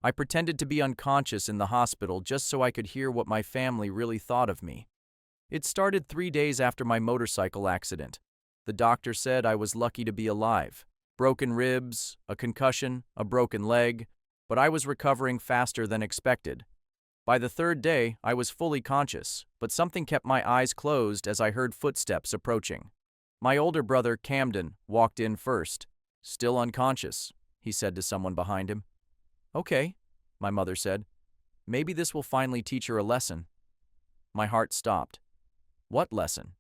I pretended to be unconscious in the hospital just so I could hear what my family really thought of me. It started 3 days after my motorcycle accident. The doctor said I was lucky to be alive. Broken ribs, a concussion, a broken leg, but I was recovering faster than expected. By the third day, I was fully conscious, but something kept my eyes closed as I heard footsteps approaching. My older brother, Camden, walked in first. "Still unconscious," he said to someone behind him. "Okay," my mother said. "Maybe this will finally teach her a lesson." My heart stopped. "What lesson?"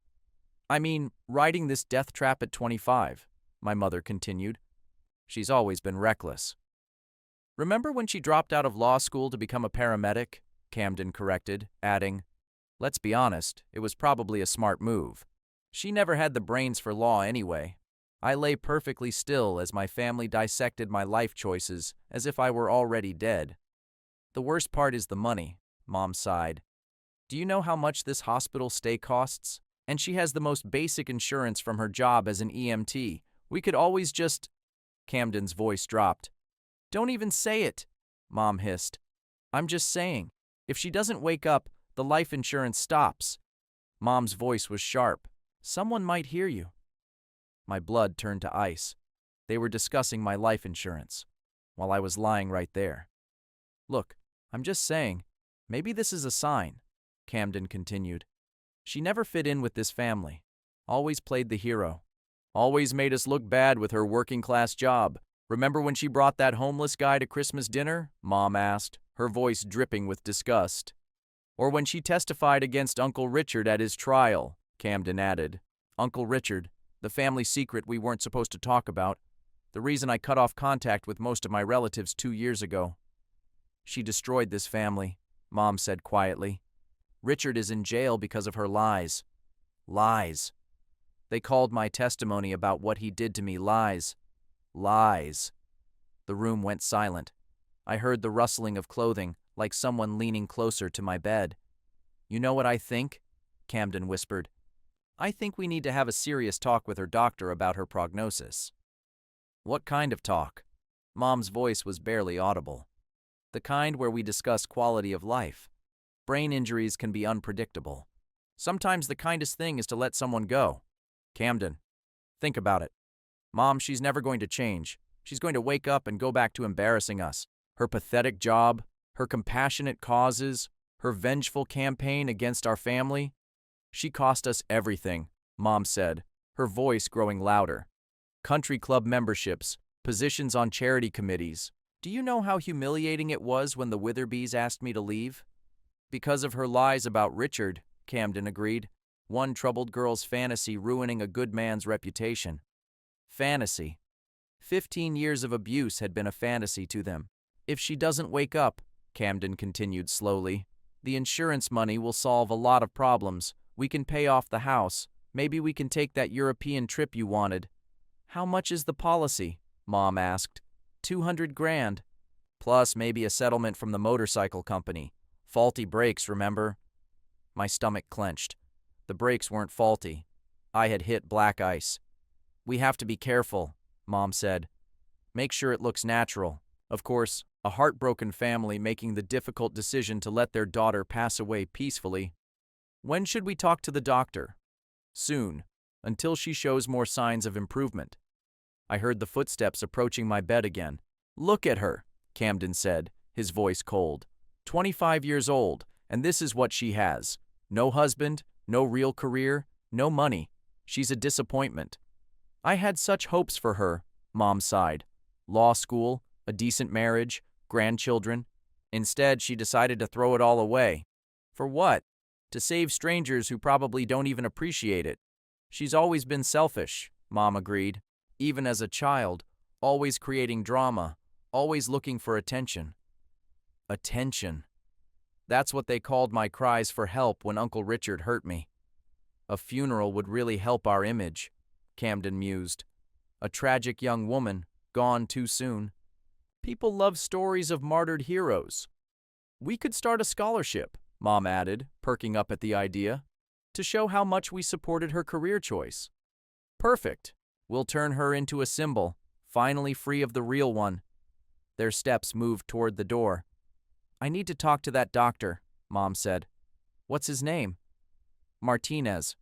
"I mean, riding this death trap at 25, my mother continued. "She's always been reckless." "Remember when she dropped out of law school to become a paramedic?" Camden corrected, adding, "Let's be honest, it was probably a smart move. She never had the brains for law anyway." I lay perfectly still as my family dissected my life choices as if I were already dead. "The worst part is the money," Mom sighed. "Do you know how much this hospital stay costs? And she has the most basic insurance from her job as an EMT. We could always just—" Camden's voice dropped. "Don't even say it," Mom hissed. "I'm just saying, if she doesn't wake up, the life insurance stops." Mom's voice was sharp. "Someone might hear you." My blood turned to ice. They were discussing my life insurance, while I was lying right there. "Look, I'm just saying, maybe this is a sign," Camden continued. "She never fit in with this family. Always played the hero. Always made us look bad with her working-class job. Remember when she brought that homeless guy to Christmas dinner?" Mom asked, her voice dripping with disgust. "Or when she testified against Uncle Richard at his trial," Camden added. "Uncle Richard, the family secret we weren't supposed to talk about. The reason I cut off contact with most of my relatives 2 years ago." "She destroyed this family," Mom said quietly. "Richard is in jail because of her lies." Lies. They called my testimony about what he did to me lies. Lies. The room went silent. I heard the rustling of clothing, like someone leaning closer to my bed. "You know what I think?" Camden whispered. "I think we need to have a serious talk with her doctor about her prognosis." "What kind of talk?" Mom's voice was barely audible. "The kind where we discuss quality of life. Brain injuries can be unpredictable. Sometimes the kindest thing is to let someone go. Camden, think about it. Mom, she's never going to change. She's going to wake up and go back to embarrassing us. Her pathetic job, her compassionate causes, her vengeful campaign against our family. She cost us everything," Mom said, her voice growing louder. "Country club memberships, positions on charity committees. Do you know how humiliating it was when the Witherbys asked me to leave?" "Because of her lies about Richard," Camden agreed. "One troubled girl's fantasy ruining a good man's reputation." Fantasy. 15 years of abuse had been a fantasy to them. "If she doesn't wake up," Camden continued slowly, "the insurance money will solve a lot of problems. We can pay off the house. Maybe we can take that European trip you wanted." "How much is the policy?" Mom asked. 200 grand. Plus maybe a settlement from the motorcycle company. Faulty brakes, remember? My stomach clenched. The brakes weren't faulty. I had hit black ice. "We have to be careful," Mom said. "Make sure it looks natural." Of course, a heartbroken family making the difficult decision to let their daughter pass away peacefully. "When should we talk to the doctor?" "Soon, until she shows more signs of improvement." I heard the footsteps approaching my bed again. "Look at her," Camden said, his voice cold. 25 years old, and this is what she has. No husband, no real career, no money. She's a disappointment." "I had such hopes for her," Mom sighed. "Law school, a decent marriage, grandchildren. Instead, she decided to throw it all away." "For what?" "To save strangers who probably don't even appreciate it." "She's always been selfish," Mom agreed. "Even as a child, always creating drama, always looking for attention." Attention. That's what they called my cries for help when Uncle Richard hurt me. "A funeral would really help our image," Camden mused. "A tragic young woman, gone too soon. People love stories of martyred heroes." "We could start a scholarship," Mom added, perking up at the idea, "to show how much we supported her career choice." "Perfect. We'll turn her into a symbol, finally free of the real one." Their steps moved toward the door. "I need to talk to that doctor," Mom said. "What's his name?" "Martinez."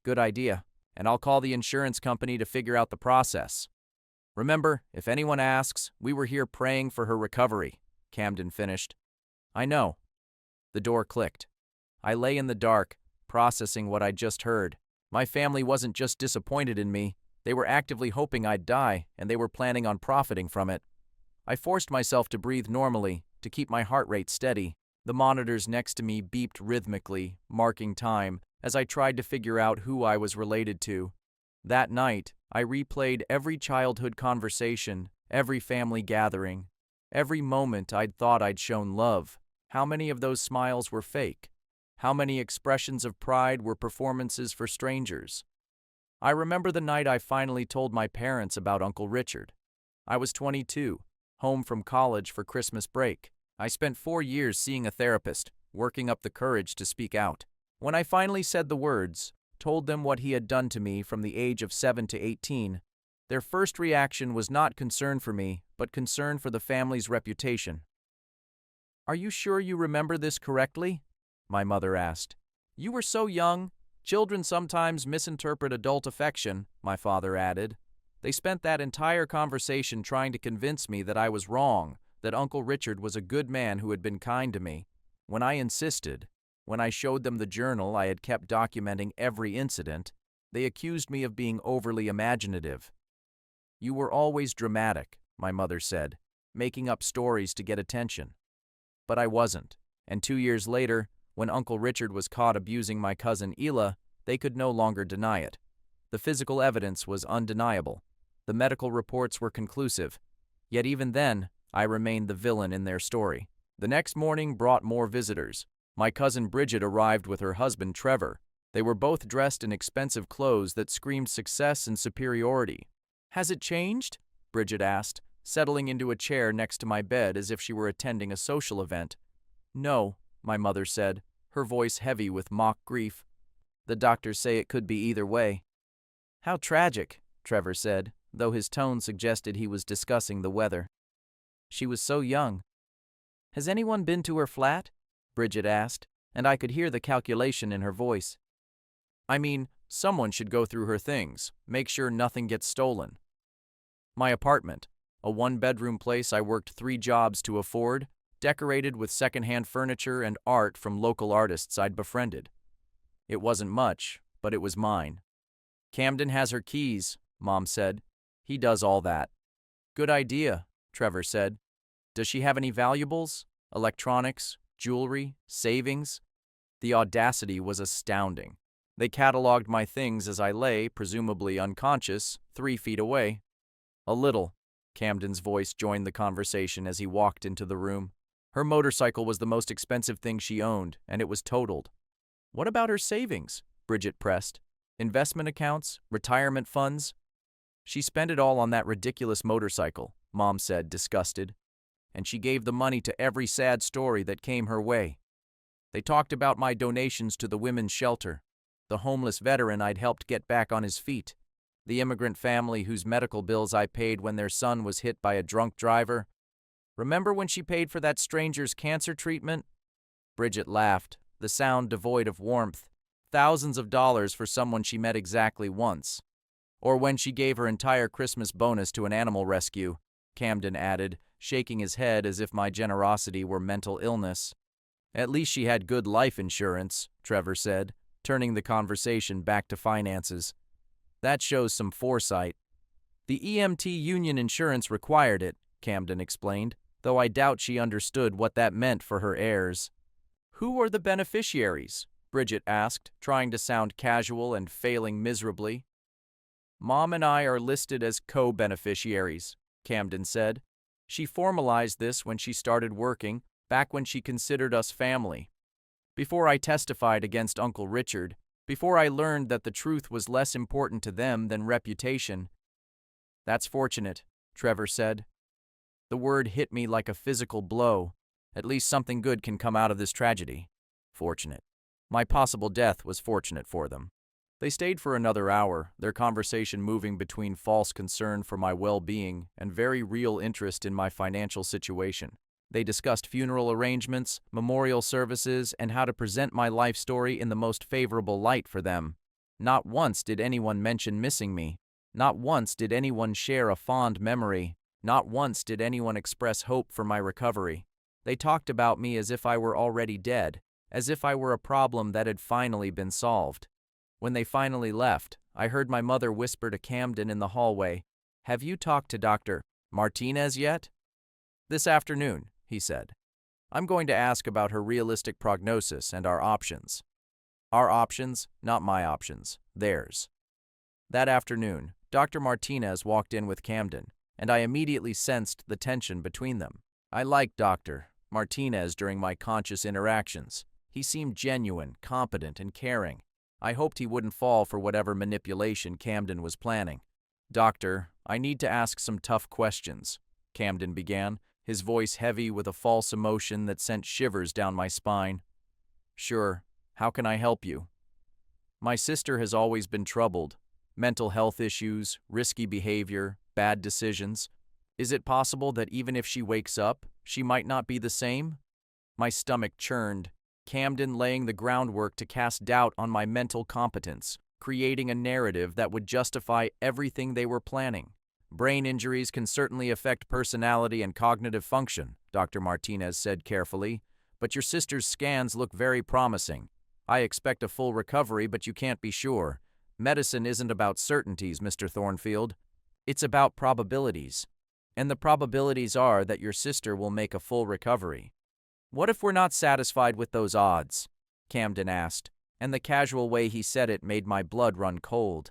"Good idea. And I'll call the insurance company to figure out the process." "Remember, if anyone asks, we were here praying for her recovery," Camden finished. "I know." The door clicked. I lay in the dark, processing what I'd just heard. My family wasn't just disappointed in me, they were actively hoping I'd die, and they were planning on profiting from it. I forced myself to breathe normally, to keep my heart rate steady. The monitors next to me beeped rhythmically, marking time, as I tried to figure out who I was related to. That night, I replayed every childhood conversation, every family gathering, every moment I'd thought I'd shown love. How many of those smiles were fake? How many expressions of pride were performances for strangers? I remember the night I finally told my parents about Uncle Richard. I was 22, home from college for Christmas break. I spent 4 years seeing a therapist, working up the courage to speak out. When I finally said the words, told them what he had done to me from the age of 7 to 18, their first reaction was not concern for me, but concern for the family's reputation. "Are you sure you remember this correctly?" my mother asked. "You were so young. Children sometimes misinterpret adult affection," my father added. They spent that entire conversation trying to convince me that I was wrong, that Uncle Richard was a good man who had been kind to me. When I insisted, when I showed them the journal I had kept documenting every incident, they accused me of being overly imaginative. "You were always dramatic," my mother said, "making up stories to get attention." But I wasn't, and 2 years later, when Uncle Richard was caught abusing my cousin Ela, they could no longer deny it. The physical evidence was undeniable. The medical reports were conclusive. Yet even then, I remained the villain in their story. The next morning brought more visitors. My cousin Bridget arrived with her husband Trevor. They were both dressed in expensive clothes that screamed success and superiority. "Has it changed?" Bridget asked, settling into a chair next to my bed as if she were attending a social event. "No," my mother said, her voice heavy with mock grief. "The doctors say it could be either way." "How tragic," Trevor said, though his tone suggested he was discussing the weather. "She was so young." "Has anyone been to her flat?" Bridget asked, and I could hear the calculation in her voice. "I mean, someone should go through her things, make sure nothing gets stolen." My apartment, a one-bedroom place I worked 3 jobs to afford, decorated with second-hand furniture and art from local artists I'd befriended. It wasn't much, but it was mine. "Camden has her keys," Mom said. "He does all that." "Good idea," Trevor said. "Does she have any valuables? Electronics, jewelry, savings?" The audacity was astounding. They cataloged my things as I lay, presumably unconscious, 3 feet away. "A little." Camden's voice joined the conversation as he walked into the room. Her motorcycle was the most expensive thing she owned, and it was totaled. "What about her savings?" Bridget pressed. "Investment accounts? Retirement funds?" "She spent it all on that ridiculous motorcycle," Mom said, disgusted. "And she gave the money to every sad story that came her way. They talked about my donations to the women's shelter, the homeless veteran I'd helped get back on his feet, the immigrant family whose medical bills I paid when their son was hit by a drunk driver. Remember when she paid for that stranger's cancer treatment?" Bridget laughed, the sound devoid of warmth. "Thousands of dollars for someone she met exactly once." "Or when she gave her entire Christmas bonus to an animal rescue," Camden added, shaking his head as if my generosity were mental illness. "At least she had good life insurance," Trevor said, turning the conversation back to finances. "That shows some foresight." "The EMT union insurance required it," Camden explained, though I doubt she understood what that meant for her heirs. "Who are the beneficiaries?" Bridget asked, trying to sound casual and failing miserably. "Mom and I are listed as co-beneficiaries," Camden said. "She formalized this when she started working, back when she considered us family. Before I testified against Uncle Richard, before I learned that the truth was less important to them than reputation." "That's fortunate," Trevor said. The word hit me like a physical blow. At least something good can come out of this tragedy. Fortunate. My possible death was fortunate for them. They stayed for another hour, their conversation moving between false concern for my well-being and very real interest in my financial situation. They discussed funeral arrangements, memorial services, and how to present my life story in the most favorable light for them. Not once did anyone mention missing me. Not once did anyone share a fond memory. Not once did anyone express hope for my recovery. They talked about me as if I were already dead, as if I were a problem that had finally been solved. When they finally left, I heard my mother whisper to Camden in the hallway, "Have you talked to Dr. Martinez yet?" "This afternoon," he said. "I'm going to ask about her realistic prognosis and our options." Our options, not my options, theirs. That afternoon, Dr. Martinez walked in with Camden, and I immediately sensed the tension between them. I liked Dr. Martinez during my conscious interactions. He seemed genuine, competent, and caring. I hoped he wouldn't fall for whatever manipulation Camden was planning. "Doctor, I need to ask some tough questions," Camden began, his voice heavy with a false emotion that sent shivers down my spine. "Sure. How can I help you?" "My sister has always been troubled. Mental health issues, risky behavior, bad decisions. Is it possible that even if she wakes up, she might not be the same?" My stomach churned. Camden laying the groundwork to cast doubt on my mental competence, creating a narrative that would justify everything they were planning. "Brain injuries can certainly affect personality and cognitive function," Dr. Martinez said carefully, "but your sister's scans look very promising. I expect a full recovery, but you can't be sure. Medicine isn't about certainties, Mr. Thornfield. It's about probabilities. And the probabilities are that your sister will make a full recovery." "What if we're not satisfied with those odds?" Camden asked, and the casual way he said it made my blood run cold.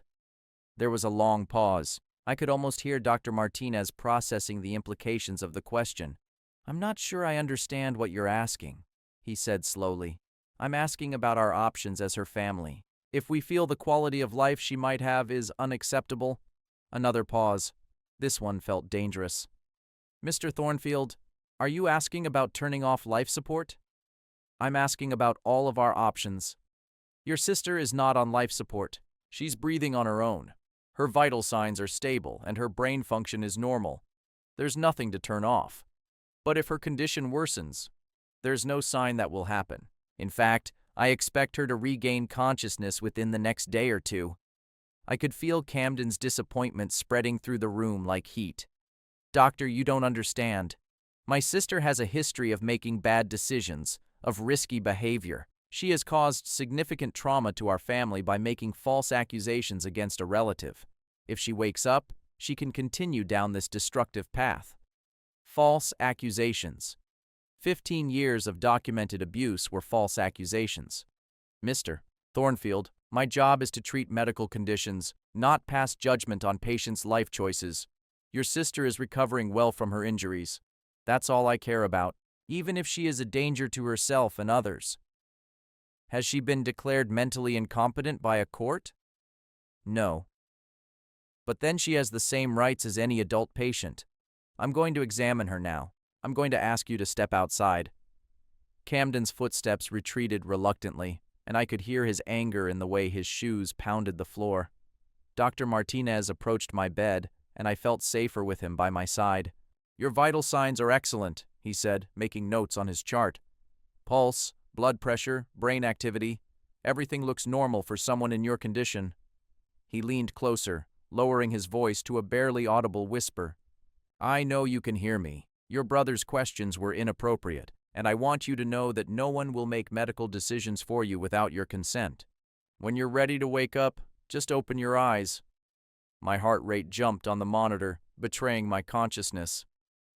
There was a long pause. I could almost hear Dr. Martinez processing the implications of the question. "I'm not sure I understand what you're asking," he said slowly. "I'm asking about our options as her family. If we feel the quality of life she might have is unacceptable." Another pause. This one felt dangerous. "Mr. Thornfield, are you asking about turning off life support?" "I'm asking about all of our options. Your sister is not on life support. She's breathing on her own. Her vital signs are stable and her brain function is normal. There's nothing to turn off. But if her condition worsens, there's no sign that will happen. In fact, I expect her to regain consciousness within the next day or two." I could feel Camden's disappointment spreading through the room like heat. "Doctor, you don't understand. My sister has a history of making bad decisions, of risky behavior. She has caused significant trauma to our family by making false accusations against a relative. If she wakes up, she can continue down this destructive path." False accusations. 15 years of documented abuse were false accusations. "Mr. Thornfield, my job is to treat medical conditions, not pass judgment on patients' life choices. Your sister is recovering well from her injuries. That's all I care about, even if she is a danger to herself and others." "Has she been declared mentally incompetent by a court?" "No. But then she has the same rights as any adult patient. I'm going to examine her now. I'm going to ask you to step outside." Camden's footsteps retreated reluctantly, and I could hear his anger in the way his shoes pounded the floor. Dr. Martinez approached my bed, and I felt safer with him by my side. "Your vital signs are excellent," he said, making notes on his chart. "Pulse, blood pressure, brain activity. Everything looks normal for someone in your condition." He leaned closer, lowering his voice to a barely audible whisper. "I know you can hear me. Your brother's questions were inappropriate, and I want you to know that no one will make medical decisions for you without your consent. When you're ready to wake up, just open your eyes." My heart rate jumped on the monitor, betraying my consciousness.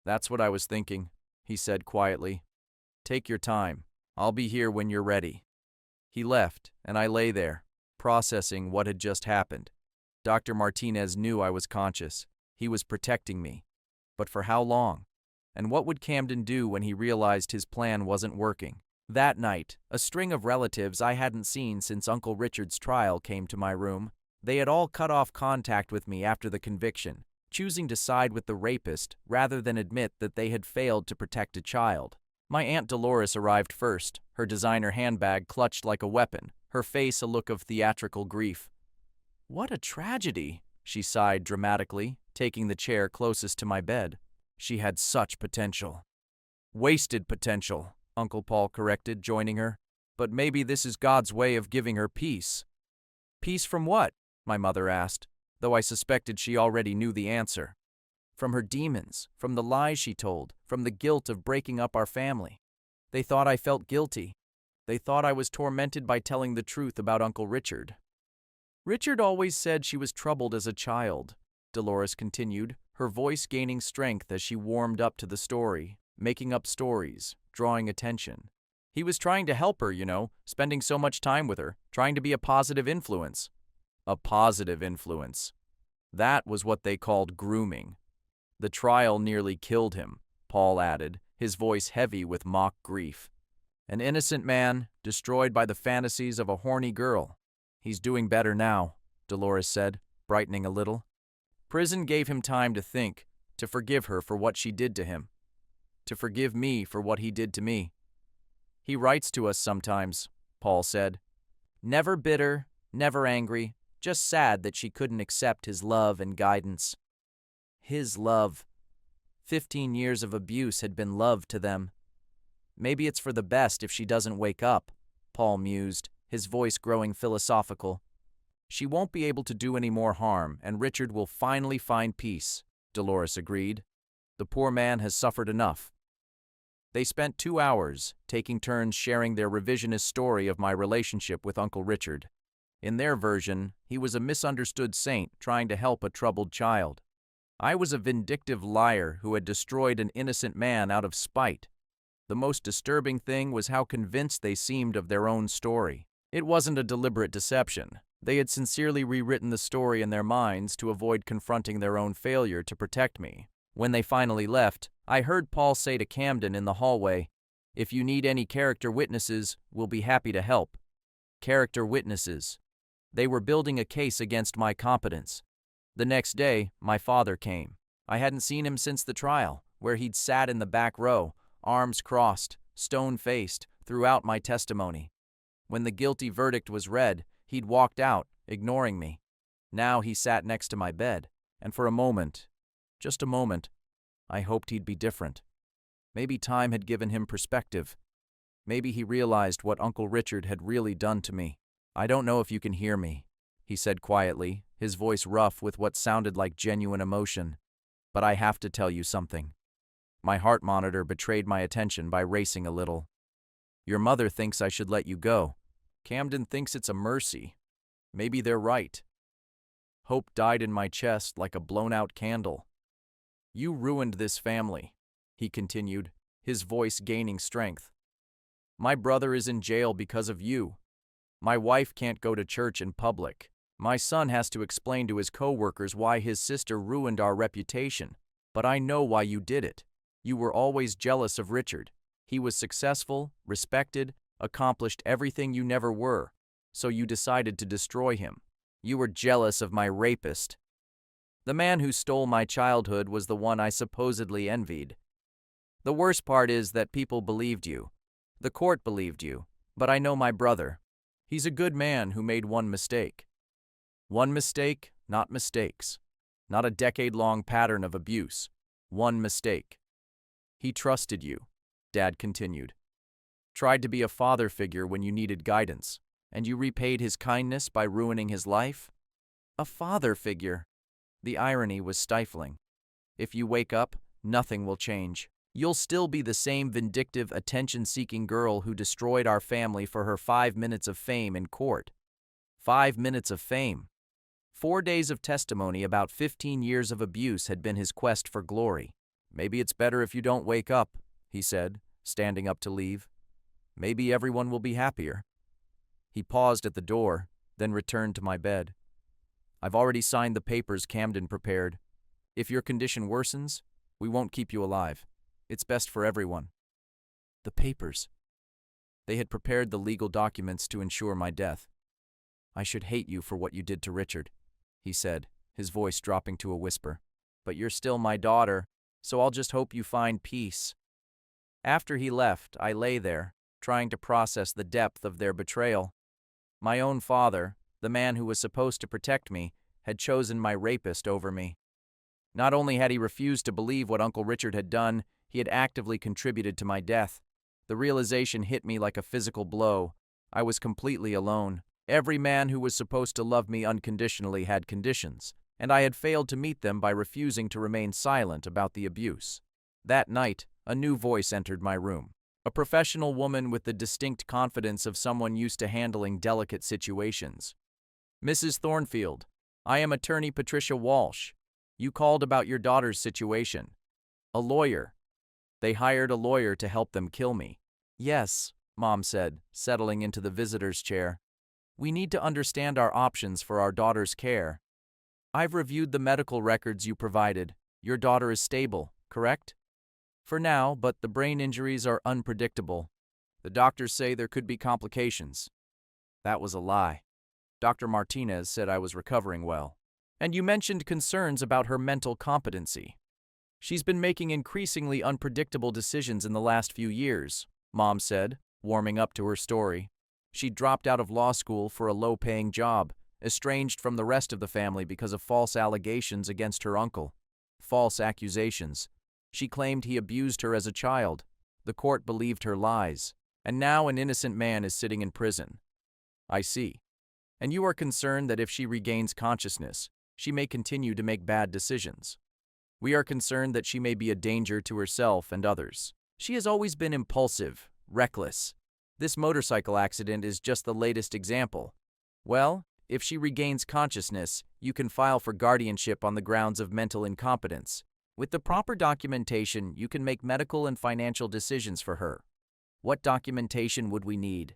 "That's what I was thinking," he said quietly. "Take your time. I'll be here when you're ready." He left, and I lay there, processing what had just happened. Dr. Martinez knew I was conscious. He was protecting me. But for how long? And what would Camden do when he realized his plan wasn't working? That night, a string of relatives I hadn't seen since Uncle Richard's trial came to my room. They had all cut off contact with me after the conviction, choosing to side with the rapist rather than admit that they had failed to protect a child. My Aunt Dolores arrived first, her designer handbag clutched like a weapon, her face a look of theatrical grief. What a tragedy, she sighed dramatically, taking the chair closest to my bed. She had such potential. Wasted potential, Uncle Paul corrected, joining her. But maybe this is God's way of giving her peace. Peace from what? My mother asked, though I suspected she already knew the answer. From her demons, from the lies she told, from the guilt of breaking up our family. They thought I felt guilty. They thought I was tormented by telling the truth about Uncle Richard. Richard always said she was troubled as a child, Dolores continued, her voice gaining strength as she warmed up to the story, making up stories, drawing attention. He was trying to help her, spending so much time with her, trying to be a positive influence. A positive influence. That was what they called grooming. The trial nearly killed him, Paul added, his voice heavy with mock grief. An innocent man, destroyed by the fantasies of a horny girl. He's doing better now, Dolores said, brightening a little. Prison gave him time to think, to forgive her for what she did to him, to forgive me for what he did to me. He writes to us sometimes, Paul said. Never bitter, never angry, just sad that she couldn't accept his love and guidance. His love. 15 years of abuse had been love to them. Maybe it's for the best if she doesn't wake up, Paul mused, his voice growing philosophical. She won't be able to do any more harm, and Richard will finally find peace, Dolores agreed. The poor man has suffered enough. They spent 2 hours, taking turns sharing their revisionist story of my relationship with Uncle Richard. In their version, he was a misunderstood saint trying to help a troubled child. I was a vindictive liar who had destroyed an innocent man out of spite. The most disturbing thing was how convinced they seemed of their own story. It wasn't a deliberate deception. They had sincerely rewritten the story in their minds to avoid confronting their own failure to protect me. When they finally left, I heard Paul say to Camden in the hallway, "If you need any character witnesses, we'll be happy to help." Character witnesses. They were building a case against my competence. The next day, my father came. I hadn't seen him since the trial, where he'd sat in the back row, arms crossed, stone-faced, throughout my testimony. When the guilty verdict was read, he'd walked out, ignoring me. Now he sat next to my bed, and for a moment, just a moment, I hoped he'd be different. Maybe time had given him perspective. Maybe he realized what Uncle Richard had really done to me. "I don't know if you can hear me," he said quietly, his voice rough with what sounded like genuine emotion. "But I have to tell you something." My heart monitor betrayed my attention by racing a little. "Your mother thinks I should let you go. Camden thinks it's a mercy. Maybe they're right." Hope died in my chest like a blown-out candle. "You ruined this family," he continued, his voice gaining strength. "My brother is in jail because of you. My wife can't go to church in public. My son has to explain to his co-workers why his sister ruined our reputation. But I know why you did it. You were always jealous of Richard. He was successful, respected, accomplished everything you never were. So you decided to destroy him. You were jealous of my rapist. The man who stole my childhood was the one I supposedly envied. The worst part is that people believed you. The court believed you. But I know my brother. He's a good man who made one mistake. One mistake, not mistakes. Not a decade-long pattern of abuse. One mistake. He trusted you," Dad continued. "Tried to be a father figure when you needed guidance, and you repaid his kindness by ruining his life? A father figure." The irony was stifling. "If you wake up, nothing will change. You'll still be the same vindictive, attention-seeking girl who destroyed our family for her 5 minutes of fame in court. 5 minutes of fame. 4 days of testimony about 15 years of abuse had been his quest for glory. Maybe it's better if you don't wake up," he said, standing up to leave. "Maybe everyone will be happier." He paused at the door, then returned to my bed. "I've already signed the papers Camden prepared. If your condition worsens, we won't keep you alive. It's best for everyone." The papers. They had prepared the legal documents to ensure my death. "I should hate you for what you did to Richard," he said, his voice dropping to a whisper. "But you're still my daughter, so I'll just hope you find peace." After he left, I lay there, trying to process the depth of their betrayal. My own father, The man who was supposed to protect me had chosen my rapist over me. Not only had he refused to believe what Uncle Richard had done, he had actively contributed to my death. The realization hit me like a physical blow. I was completely alone. Every man who was supposed to love me unconditionally had conditions, and I had failed to meet them by refusing to remain silent about the abuse. That night, a new voice entered my room. A professional woman with the distinct confidence of someone used to handling delicate situations. "Mrs. Thornfield, I am attorney Patricia Walsh. You called about your daughter's situation. A lawyer. They hired a lawyer to help them kill me." "Yes," Mom said, settling into the visitor's chair. "We need to understand our options for our daughter's care. I've reviewed the medical records you provided. Your daughter is stable, correct?" "For now, but the brain injuries are unpredictable. The doctors say there could be complications." That was a lie. Dr. Martinez said I was recovering well. "And you mentioned concerns about her mental competency. She's been making increasingly unpredictable decisions in the last few years," Mom said, warming up to her story. "She dropped out of law school for a low-paying job, estranged from the rest of the family because of false allegations against her uncle. False accusations. She claimed he abused her as a child. The court believed her lies. And now an innocent man is sitting in prison." "I see. And you are concerned that if she regains consciousness, she may continue to make bad decisions." "We are concerned that she may be a danger to herself and others. She has always been impulsive, reckless. This motorcycle accident is just the latest example. Well, if she regains consciousness, you can file for guardianship on the grounds of mental incompetence. With the proper documentation, you can make medical and financial decisions for her." "What documentation would we need?"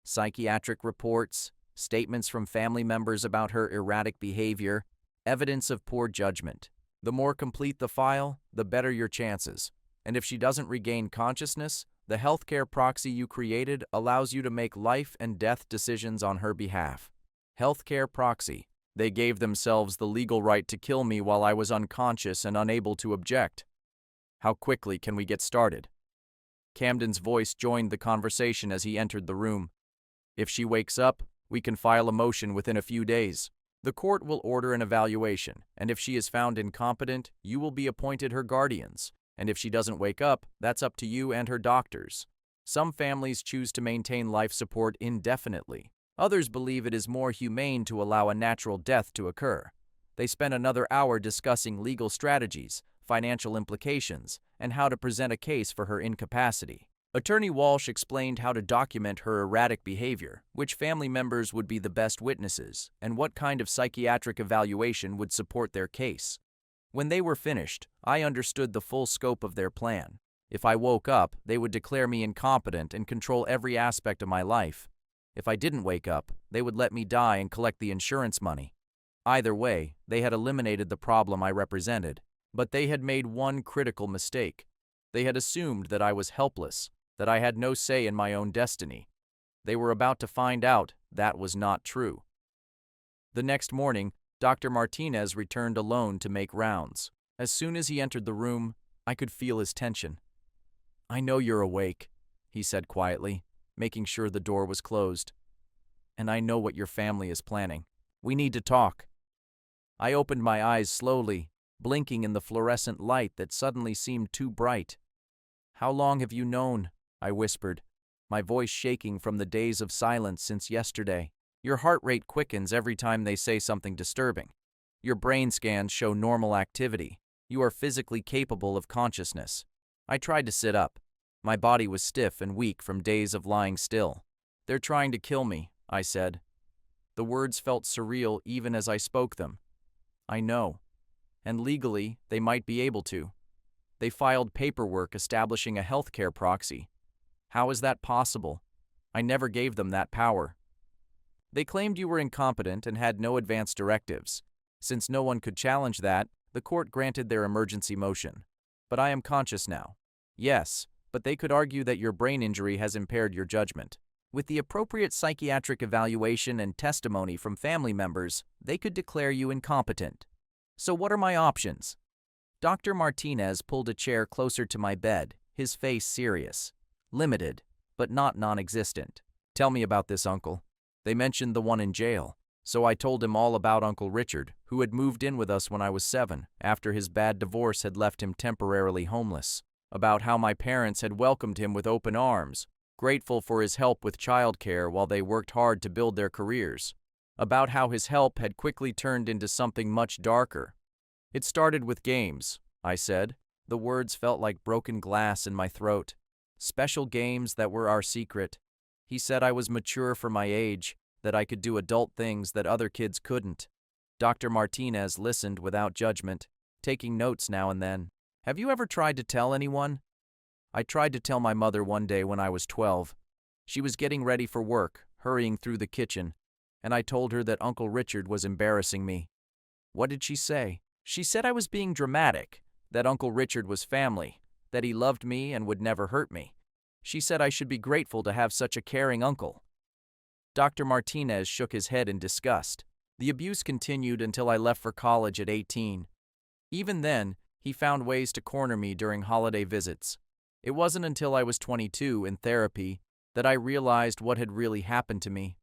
"Psychiatric reports, statements from family members about her erratic behavior, evidence of poor judgment. The more complete the file, the better your chances. And if she doesn't regain consciousness, the healthcare proxy you created allows you to make life and death decisions on her behalf." Healthcare proxy. They gave themselves the legal right to kill me while I was unconscious and unable to object. "How quickly can we get started?" Camden's voice joined the conversation as he entered the room. "If she wakes up, we can file a motion within a few days. The court will order an evaluation, and if she is found incompetent, you will be appointed her guardians. And if she doesn't wake up, that's up to you and her doctors. Some families choose to maintain life support indefinitely. Others believe it is more humane to allow a natural death to occur. They spend another hour discussing legal strategies, financial implications, and how to present a case for her incapacity." Attorney Walsh explained how to document her erratic behavior, which family members would be the best witnesses, and what kind of psychiatric evaluation would support their case. When they were finished, I understood the full scope of their plan. If I woke up, they would declare me incompetent and control every aspect of my life. If I didn't wake up, they would let me die and collect the insurance money. Either way, they had eliminated the problem I represented. But they had made one critical mistake. They had assumed that I was helpless, that I had no say in my own destiny. They were about to find out that was not true. The next morning, Dr. Martinez returned alone to make rounds. As soon as he entered the room, I could feel his tension. "I know you're awake," he said quietly, making sure the door was closed. "And I know what your family is planning. We need to talk." I opened my eyes slowly, blinking in the fluorescent light that suddenly seemed too bright. "How long have you known?" I whispered, my voice shaking from the days of silence since yesterday. "Your heart rate quickens every time they say something disturbing. Your brain scans show normal activity. You are physically capable of consciousness." I tried to sit up. My body was stiff and weak from days of lying still. "They're trying to kill me," I said. The words felt surreal even as I spoke them. "I know. And legally, they might be able to. They filed paperwork establishing a healthcare proxy. How is that possible? I never gave them that power. They claimed you were incompetent and had no advance directives. Since no one could challenge that, the court granted their emergency motion. But I am conscious now." "Yes, but they could argue that your brain injury has impaired your judgment. With the appropriate psychiatric evaluation and testimony from family members, they could declare you incompetent. So what are my options?" Dr. Martinez pulled a chair closer to my bed, his face serious. "Limited, but not non-existent. Tell me about this uncle. They mentioned the one in jail. So I told him all about Uncle Richard, who had moved in with us when I was 7, after his bad divorce had left him temporarily homeless. About how my parents had welcomed him with open arms, grateful for his help with childcare while they worked hard to build their careers. About how his help had quickly turned into something much darker. It started with games, I said. The words felt like broken glass in my throat. Special games that were our secret. He said I was mature for my age, that I could do adult things that other kids couldn't. Dr. Martinez listened without judgment, taking notes now and then. Have you ever tried to tell anyone? I tried to tell my mother one day when I was 12. She was getting ready for work, hurrying through the kitchen, and I told her that Uncle Richard was embarrassing me. What did she say? She said I was being dramatic, that Uncle Richard was family, that he loved me and would never hurt me. She said I should be grateful to have such a caring uncle. Dr. Martinez shook his head in disgust. The abuse continued until I left for college at 18. Even then, he found ways to corner me during holiday visits. It wasn't until I was 22 in therapy that I realized what had really happened to me.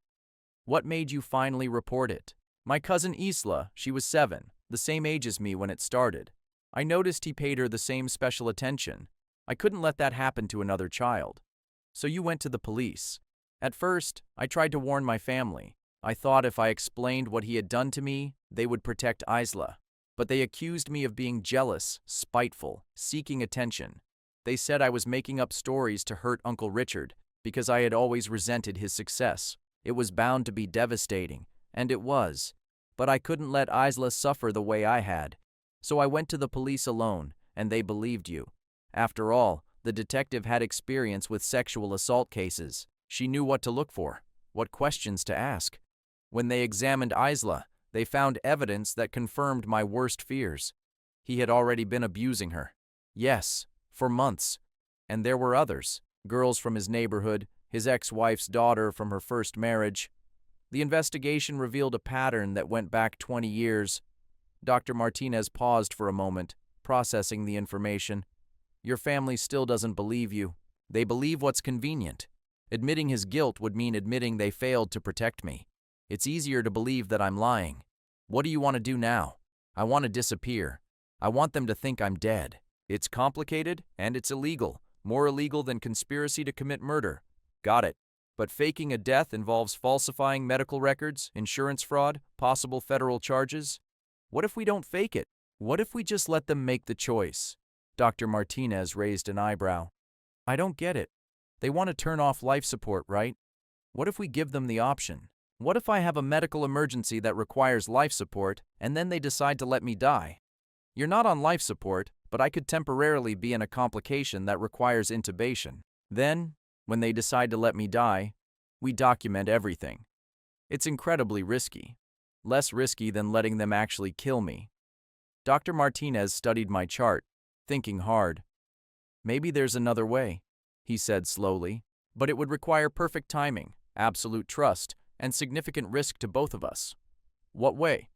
What made you finally report it? My cousin Isla, she was 7, the same age as me when it started. I noticed he paid her the same special attention. I couldn't let that happen to another child. So you went to the police. At first, I tried to warn my family. I thought if I explained what he had done to me, they would protect Isla. But they accused me of being jealous, spiteful, seeking attention. They said I was making up stories to hurt Uncle Richard because I had always resented his success. It was bound to be devastating, and it was. But I couldn't let Isla suffer the way I had. So I went to the police alone, and they believed you. After all, the detective had experience with sexual assault cases. She knew what to look for, what questions to ask. When they examined Isla, they found evidence that confirmed my worst fears. He had already been abusing her. Yes, for months. And there were others, girls from his neighborhood, his ex-wife's daughter from her first marriage. The investigation revealed a pattern that went back 20 years. Dr. Martinez paused for a moment, processing the information. Your family still doesn't believe you. They believe what's convenient. Admitting his guilt would mean admitting they failed to protect me. It's easier to believe that I'm lying. What do you want to do now? I want to disappear. I want them to think I'm dead. It's complicated, and it's illegal. More illegal than conspiracy to commit murder. Got it. But faking a death involves falsifying medical records, insurance fraud, possible federal charges. What if we don't fake it? What if we just let them make the choice? Dr. Martinez raised an eyebrow. I don't get it. They want to turn off life support, right? What if we give them the option? What if I have a medical emergency that requires life support, and then they decide to let me die? You're not on life support, but I could temporarily be in a complication that requires intubation. Then, when they decide to let me die, we document everything. It's incredibly risky. Less risky than letting them actually kill me. Dr. Martinez studied my chart, thinking hard. Maybe there's another way, he said slowly, but it would require perfect timing, absolute trust, and significant risk to both of us. What way?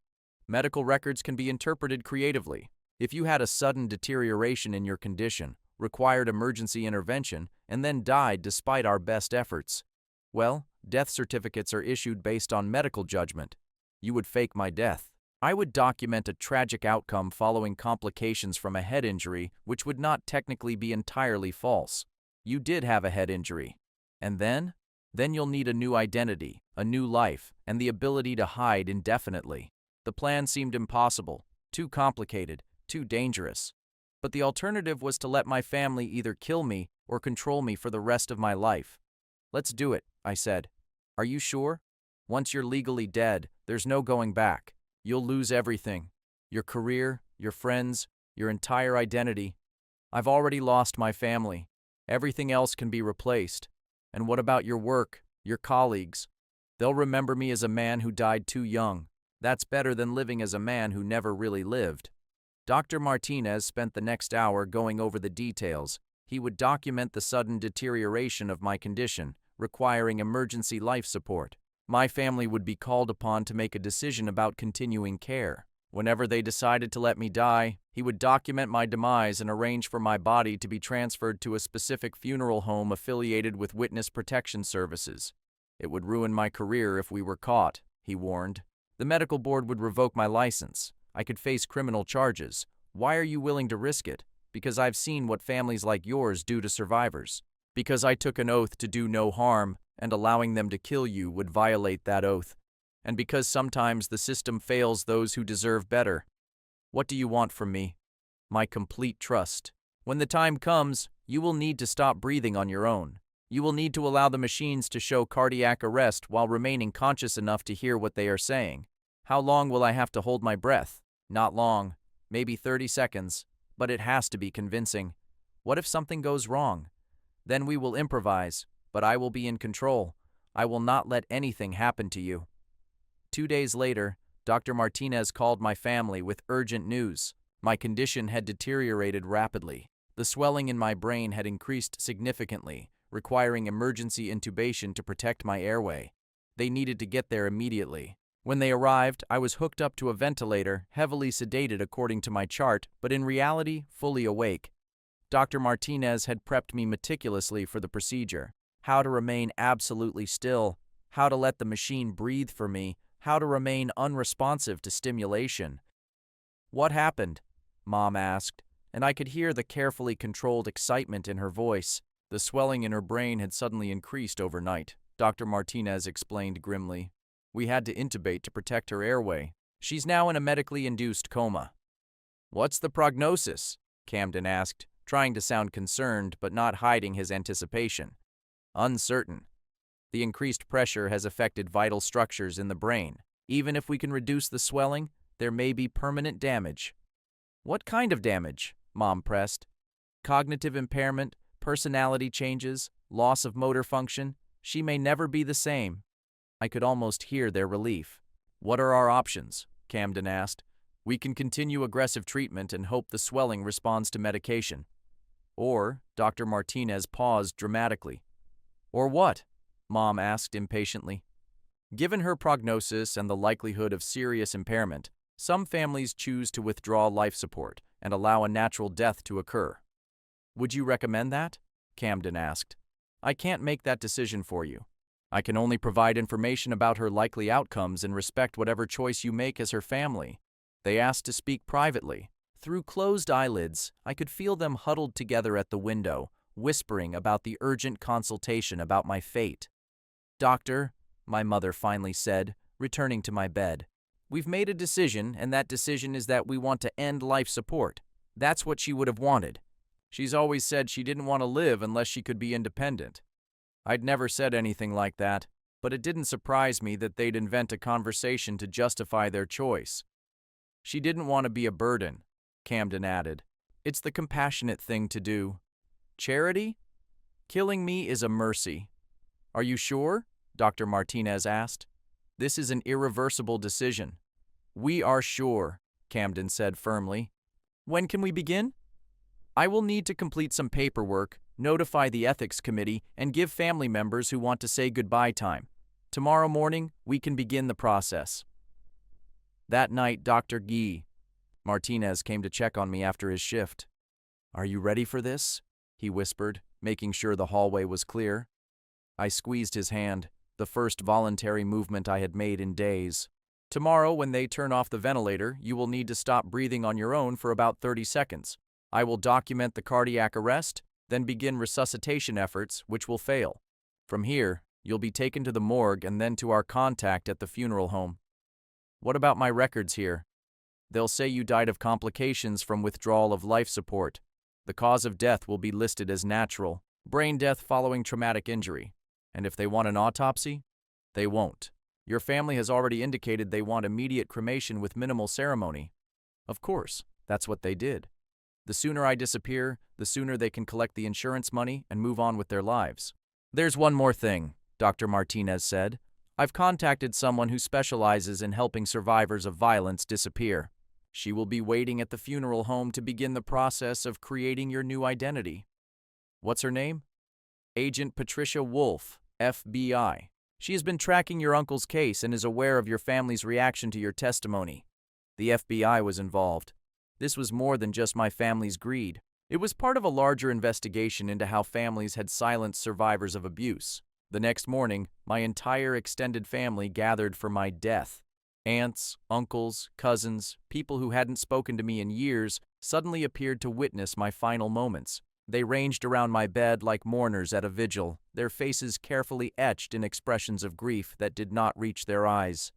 Medical records can be interpreted creatively. If you had a sudden deterioration in your condition, required emergency intervention, and then died despite our best efforts, well, death certificates are issued based on medical judgment. You would fake my death. I would document a tragic outcome following complications from a head injury, which would not technically be entirely false. You did have a head injury. And then? Then you'll need a new identity, a new life, and the ability to hide indefinitely. The plan seemed impossible, too complicated, too dangerous. But the alternative was to let my family either kill me or control me for the rest of my life. Let's do it, I said. Are you sure? Once you're legally dead, there's no going back. You'll lose everything. Your career, your friends, your entire identity. I've already lost my family. Everything else can be replaced. And what about your work, your colleagues? They'll remember me as a man who died too young. That's better than living as a man who never really lived. Dr. Martinez spent the next hour going over the details. He would document the sudden deterioration of my condition, requiring emergency life support. My family would be called upon to make a decision about continuing care. Whenever they decided to let me die, he would document my demise and arrange for my body to be transferred to a specific funeral home affiliated with Witness Protection Services. It would ruin my career if we were caught, he warned. The medical board would revoke my license. I could face criminal charges. Why are you willing to risk it? Because I've seen what families like yours do to survivors. Because I took an oath to do no harm, and allowing them to kill you would violate that oath. And because sometimes the system fails those who deserve better. What do you want from me? My complete trust. When the time comes, you will need to stop breathing on your own. You will need to allow the machines to show cardiac arrest while remaining conscious enough to hear what they are saying. How long will I have to hold my breath? Not long, maybe 30 seconds, but it has to be convincing. What if something goes wrong? Then we will improvise, but I will be in control. I will not let anything happen to you. 2 days later, Dr. Martinez called my family with urgent news. My condition had deteriorated rapidly. The swelling in my brain had increased significantly, requiring emergency intubation to protect my airway. They needed to get there immediately. When they arrived, I was hooked up to a ventilator, heavily sedated according to my chart, but in reality, fully awake. Dr. Martinez had prepped me meticulously for the procedure. How to remain absolutely still, how to let the machine breathe for me, how to remain unresponsive to stimulation. "What happened?" Mom asked, and I could hear the carefully controlled excitement in her voice. The swelling in her brain had suddenly increased overnight, Dr. Martinez explained grimly. "We had to intubate to protect her airway. She's now in a medically induced coma." "What's the prognosis?" Camden asked, trying to sound concerned but not hiding his anticipation. "Uncertain. The increased pressure has affected vital structures in the brain. Even if we can reduce the swelling, there may be permanent damage." "What kind of damage?" Mom pressed. "Cognitive impairment, personality changes, loss of motor function. She may never be the same." I could almost hear their relief. "What are our options?" Camden asked. "We can continue aggressive treatment and hope the swelling responds to medication." Or, Dr. Martinez paused dramatically. "Or what?" Mom asked impatiently. "Given her prognosis and the likelihood of serious impairment, some families choose to withdraw life support and allow a natural death to occur." "Would you recommend that?" Camden asked. "I can't make that decision for you. I can only provide information about her likely outcomes and respect whatever choice you make as her family." They asked to speak privately. Through closed eyelids, I could feel them huddled together at the window, whispering about the urgent consultation about my fate. "Doctor," my mother finally said, returning to my bed, "we've made a decision, and that decision is that we want to end life support. That's what she would have wanted. She's always said she didn't want to live unless she could be independent." I'd never said anything like that, but it didn't surprise me that they'd invent a conversation to justify their choice. "She didn't want to be a burden," Camden added. "It's the compassionate thing to do." "Charity? Killing me is a mercy." "Are you sure?" Dr. Martinez asked. "This is an irreversible decision." "We are sure," Camden said firmly. "When can we begin?" "I will need to complete some paperwork, notify the ethics committee, and give family members who want to say goodbye time. Tomorrow morning, we can begin the process." That night, Dr. Guy Martinez came to check on me after his shift. "Are you ready for this?" he whispered, making sure the hallway was clear. I squeezed his hand, the first voluntary movement I had made in days. "Tomorrow, when they turn off the ventilator, you will need to stop breathing on your own for about 30 seconds. I will document the cardiac arrest, then begin resuscitation efforts, which will fail. From here, you'll be taken to the morgue and then to our contact at the funeral home." "What about my records here?" "They'll say you died of complications from withdrawal of life support. The cause of death will be listed as natural, brain death following traumatic injury. And if they want an autopsy, they won't. Your family has already indicated they want immediate cremation with minimal ceremony." Of course, that's what they did. The sooner I disappear, the sooner they can collect the insurance money and move on with their lives. "There's one more thing," Dr. Martinez said. "I've contacted someone who specializes in helping survivors of violence disappear. She will be waiting at the funeral home to begin the process of creating your new identity." "What's her name?" "Agent Patricia Wolf, FBI. She has been tracking your uncle's case and is aware of your family's reaction to your testimony." The FBI was involved. This was more than just my family's greed. It was part of a larger investigation into how families had silenced survivors of abuse. The next morning, my entire extended family gathered for my death. Aunts, uncles, cousins, people who hadn't spoken to me in years suddenly appeared to witness my final moments. They ranged around my bed like mourners at a vigil, their faces carefully etched in expressions of grief that did not reach their eyes.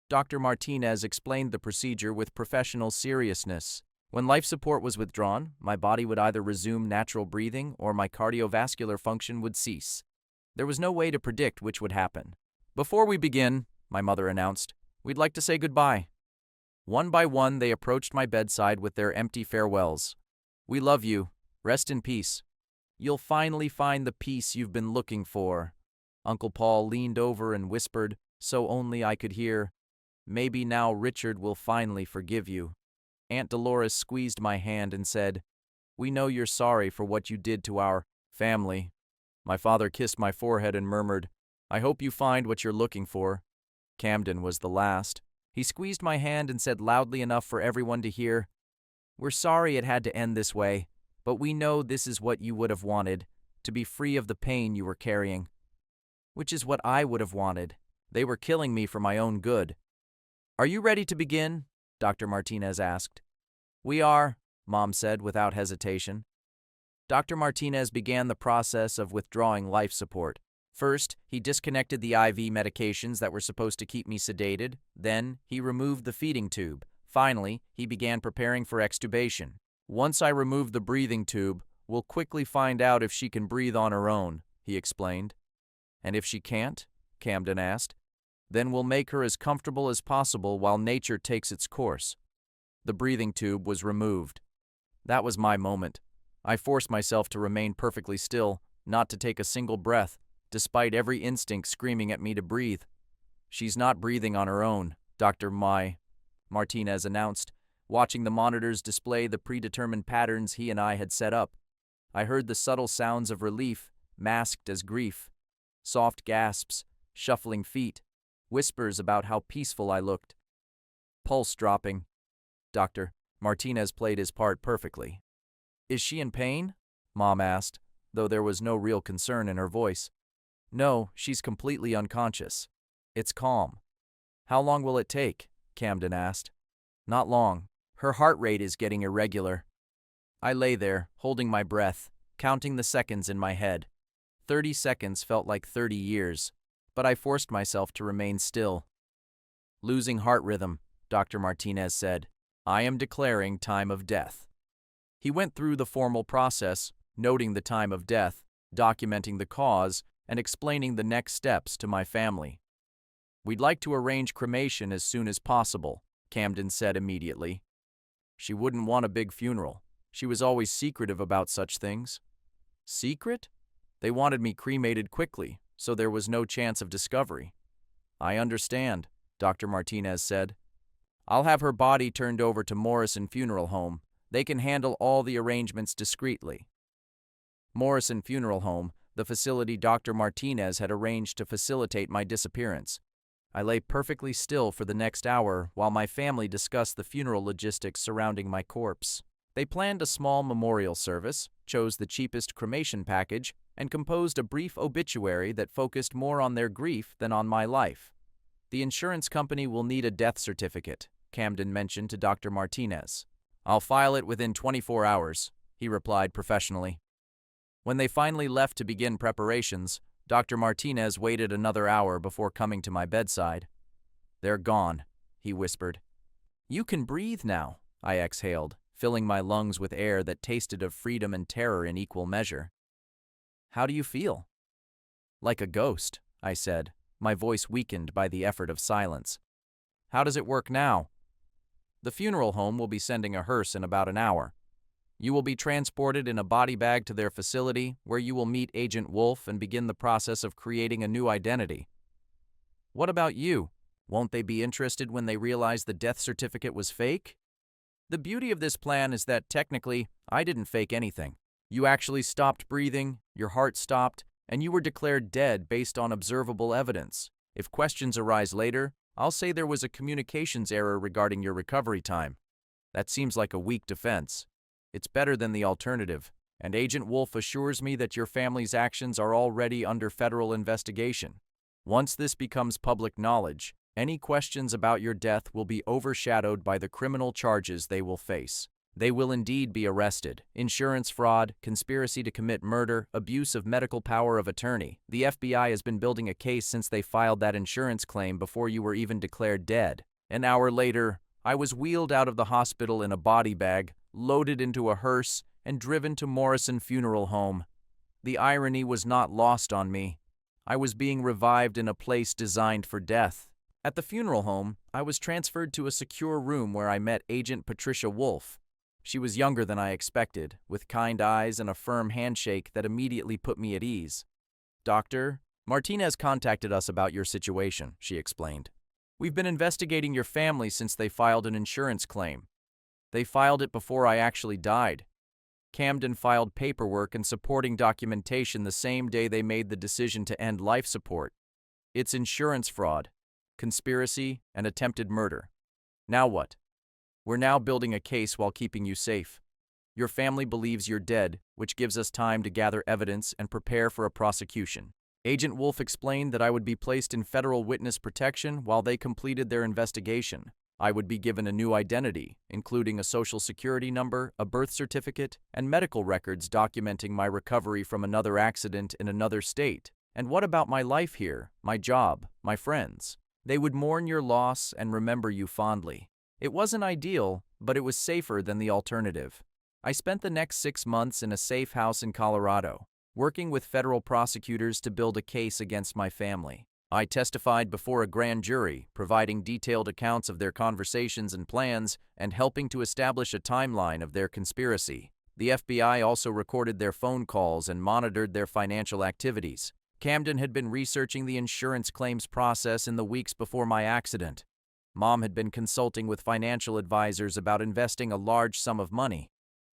Dr. Martinez explained the procedure with professional seriousness. When life support was withdrawn, my body would either resume natural breathing or my cardiovascular function would cease. There was no way to predict which would happen. "Before we begin," my mother announced, "we'd like to say goodbye." One by one, they approached my bedside with their empty farewells. "We love you. Rest in peace. You'll finally find the peace you've been looking for." Uncle Paul leaned over and whispered, so only I could hear, "Maybe now Richard will finally forgive you." Aunt Dolores squeezed my hand and said, "We know you're sorry for what you did to our family." My father kissed my forehead and murmured, "I hope you find what you're looking for." Camden was the last. He squeezed my hand and said loudly enough for everyone to hear, "We're sorry it had to end this way, but we know this is what you would have wanted, to be free of the pain you were carrying." Which is what I would have wanted. They were killing me for my own good. "Are you ready to begin?" Dr. Martinez asked. "We are," Mom said without hesitation. Dr. Martinez began the process of withdrawing life support. First, he disconnected the IV medications that were supposed to keep me sedated. Then, he removed the feeding tube. Finally, he began preparing for extubation. "Once I remove the breathing tube, we'll quickly find out if she can breathe on her own," he explained. "And if she can't?" Camden asked. "Then we'll make her as comfortable as possible while nature takes its course." The breathing tube was removed. That was my moment. I forced myself to remain perfectly still, not to take a single breath, despite every instinct screaming at me to breathe. "She's not breathing on her own," Dr. Martinez announced, watching the monitors display the predetermined patterns he and I had set up. I heard the subtle sounds of relief, masked as grief. Soft gasps, shuffling feet, whispers about how peaceful I looked. Pulse dropping. Dr. Martinez played his part perfectly. "Is she in pain?" Mom asked, though there was no real concern in her voice. "No, she's completely unconscious. It's calm." "How long will it take?" Camden asked. "Not long. Her heart rate is getting irregular." I lay there, holding my breath, counting the seconds in my head. 30 seconds felt like 30 years, but I forced myself to remain still. "Losing heart rhythm," Dr. Martinez said. "I am declaring time of death." He went through the formal process, noting the time of death, documenting the cause, and explaining the next steps to my family. "We'd like to arrange cremation as soon as possible," Camden said immediately. She wouldn't want a big funeral. She was always secretive about such things. Secret? They wanted me cremated quickly, so there was no chance of discovery. "I understand," Dr. Martinez said. "I'll have her body turned over to Morrison Funeral Home. They can handle all the arrangements discreetly." Morrison Funeral Home, the facility Dr. Martinez had arranged to facilitate my disappearance. I lay perfectly still for the next hour while my family discussed the funeral logistics surrounding my corpse. They planned a small memorial service, chose the cheapest cremation package, and composed a brief obituary that focused more on their grief than on my life. "The insurance company will need a death certificate," Camden mentioned to Dr. Martinez. "I'll file it within 24 hours, he replied professionally. When they finally left to begin preparations, Dr. Martinez waited another hour before coming to my bedside. "They're gone," he whispered. "You can breathe now," I exhaled, filling my lungs with air that tasted of freedom and terror in equal measure. "How do you feel?" "Like a ghost," I said, my voice weakened by the effort of silence. "How does it work now?" "The funeral home will be sending a hearse in about an hour. You will be transported in a body bag to their facility, where you will meet Agent Wolf and begin the process of creating a new identity." "What about you? Won't they be interested when they realize the death certificate was fake?" "The beauty of this plan is that technically, I didn't fake anything. You actually stopped breathing, your heart stopped, and you were declared dead based on observable evidence. If questions arise later, I'll say there was a communications error regarding your recovery time. That seems like a weak defense. It's better than the alternative, and Agent Wolf assures me that your family's actions are already under federal investigation. Once this becomes public knowledge, Any questions about your death will be overshadowed by the criminal charges they will face. They will indeed be arrested. Insurance fraud, conspiracy to commit murder, abuse of medical power of attorney. The FBI has been building a case since they filed that insurance claim before you were even declared dead. An hour later, I was wheeled out of the hospital in a body bag, loaded into a hearse, and driven to Morrison Funeral Home. The irony was not lost on me. I was being revived in a place designed for death. At the funeral home, I was transferred to a secure room where I met Agent Patricia Wolf. She was younger than I expected, with kind eyes and a firm handshake that immediately put me at ease. "Doctor, Martinez contacted us about your situation," she explained. "We've been investigating your family since they filed an insurance claim. They filed it before I actually died. Camden filed paperwork and supporting documentation the same day they made the decision to end life support. It's insurance fraud, conspiracy, and attempted murder. Now what? We're now building a case while keeping you safe. Your family believes you're dead, which gives us time to gather evidence and prepare for a prosecution." Agent Wolf explained that I would be placed in federal witness protection while they completed their investigation. I would be given a new identity, including a social security number, a birth certificate, and medical records documenting my recovery from another accident in another state. And what about my life here, my job, my friends? They would mourn your loss and remember you fondly. It wasn't ideal, but it was safer than the alternative. I spent the next 6 months in a safe house in Colorado, working with federal prosecutors to build a case against my family. I testified before a grand jury, providing detailed accounts of their conversations and plans and helping to establish a timeline of their conspiracy. The FBI also recorded their phone calls and monitored their financial activities. Camden had been researching the insurance claims process in the weeks before my accident. Mom had been consulting with financial advisors about investing a large sum of money.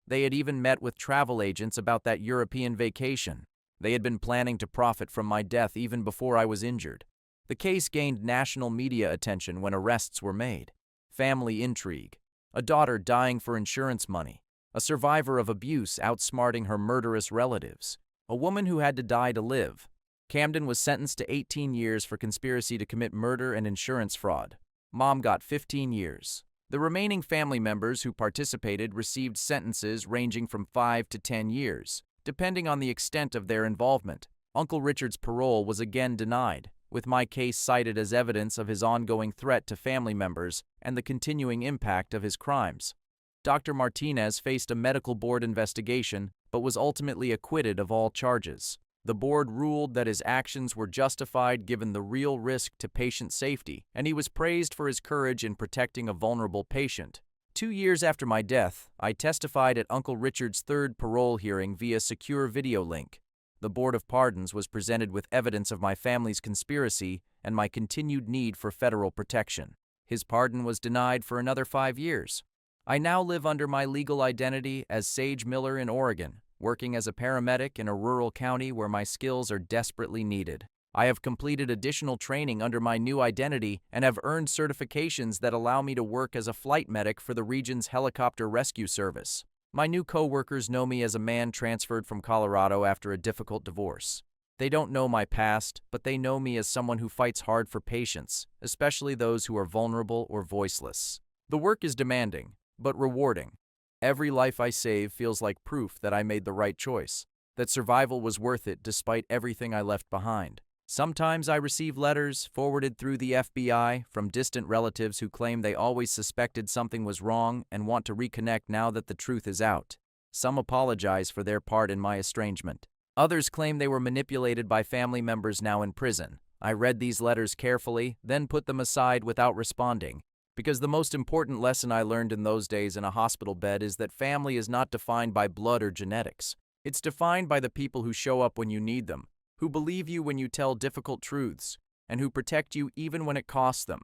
They had even met with travel agents about that European vacation. They had been planning to profit from my death even before I was injured. The case gained national media attention when arrests were made. Family intrigue, a daughter dying for insurance money, a survivor of abuse outsmarting her murderous relatives, a woman who had to die to live. Camden was sentenced to 18 years for conspiracy to commit murder and insurance fraud. Mom got 15 years. The remaining family members who participated received sentences ranging from 5 to 10 years, depending on the extent of their involvement. Uncle Richard's parole was again denied, with my case cited as evidence of his ongoing threat to family members and the continuing impact of his crimes. Dr. Martinez faced a medical board investigation, but was ultimately acquitted of all charges. The board ruled that his actions were justified given the real risk to patient safety, and he was praised for his courage in protecting a vulnerable patient. 2 years after my death, I testified at Uncle Richard's third parole hearing via secure video link. The Board of Pardons was presented with evidence of my family's conspiracy and my continued need for federal protection. His pardon was denied for another 5 years. I now live under my legal identity as Sage Miller in Oregon, working as a paramedic in a rural county where my skills are desperately needed. I have completed additional training under my new identity and have earned certifications that allow me to work as a flight medic for the region's helicopter rescue service. My new co-workers know me as a man transferred from Colorado after a difficult divorce. They don't know my past, but they know me as someone who fights hard for patients, especially those who are vulnerable or voiceless. The work is demanding, but rewarding. Every life I save feels like proof that I made the right choice, that survival was worth it despite everything I left behind. Sometimes I receive letters, forwarded through the FBI, from distant relatives who claim they always suspected something was wrong and want to reconnect now that the truth is out. Some apologize for their part in my estrangement. Others claim they were manipulated by family members now in prison. I read these letters carefully, then put them aside without responding. Because the most important lesson I learned in those days in a hospital bed is that family is not defined by blood or genetics. It's defined by the people who show up when you need them, who believe you when you tell difficult truths, and who protect you even when it costs them.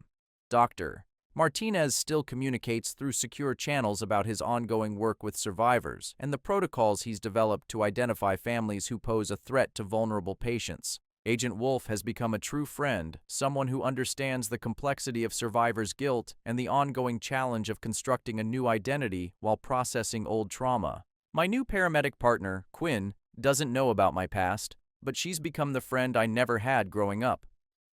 Dr. Martinez still communicates through secure channels about his ongoing work with survivors and the protocols he's developed to identify families who pose a threat to vulnerable patients. Agent Wolf has become a true friend, someone who understands the complexity of survivors' guilt and the ongoing challenge of constructing a new identity while processing old trauma. My new paramedic partner, Quinn, doesn't know about my past, but she's become the friend I never had growing up.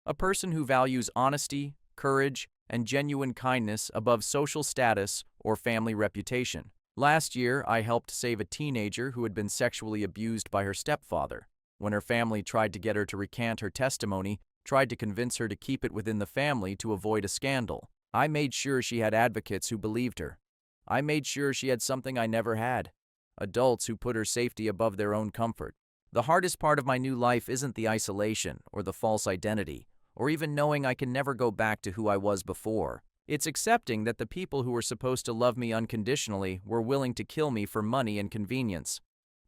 A person who values honesty, courage, and genuine kindness above social status or family reputation. Last year, I helped save a teenager who had been sexually abused by her stepfather. When her family tried to get her to recant her testimony, tried to convince her to keep it within the family to avoid a scandal, I made sure she had advocates who believed her. I made sure she had something I never had: adults who put her safety above their own comfort. The hardest part of my new life isn't the isolation or the false identity, or even knowing I can never go back to who I was before. It's accepting that the people who were supposed to love me unconditionally were willing to kill me for money and convenience.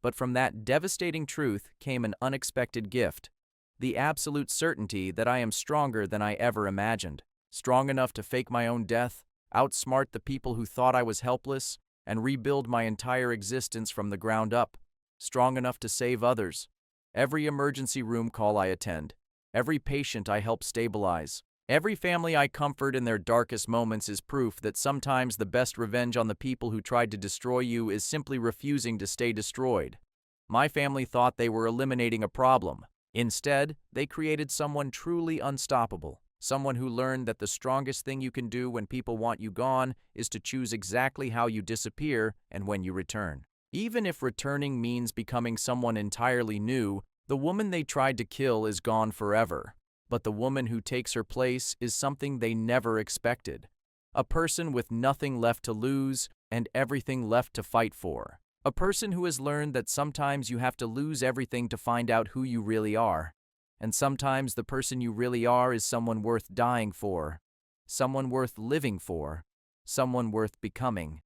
But from that devastating truth came an unexpected gift: the absolute certainty that I am stronger than I ever imagined. Strong enough to fake my own death, outsmart the people who thought I was helpless, and rebuild my entire existence from the ground up. Strong enough to save others. Every emergency room call I attend, every patient I help stabilize, every family I comfort in their darkest moments is proof that sometimes the best revenge on the people who tried to destroy you is simply refusing to stay destroyed. My family thought they were eliminating a problem. Instead, they created someone truly unstoppable. Someone who learned that the strongest thing you can do when people want you gone is to choose exactly how you disappear and when you return. Even if returning means becoming someone entirely new, the woman they tried to kill is gone forever. But the woman who takes her place is something they never expected. A person with nothing left to lose and everything left to fight for. A person who has learned that sometimes you have to lose everything to find out who you really are. And sometimes the person you really are is someone worth dying for, someone worth living for, someone worth becoming.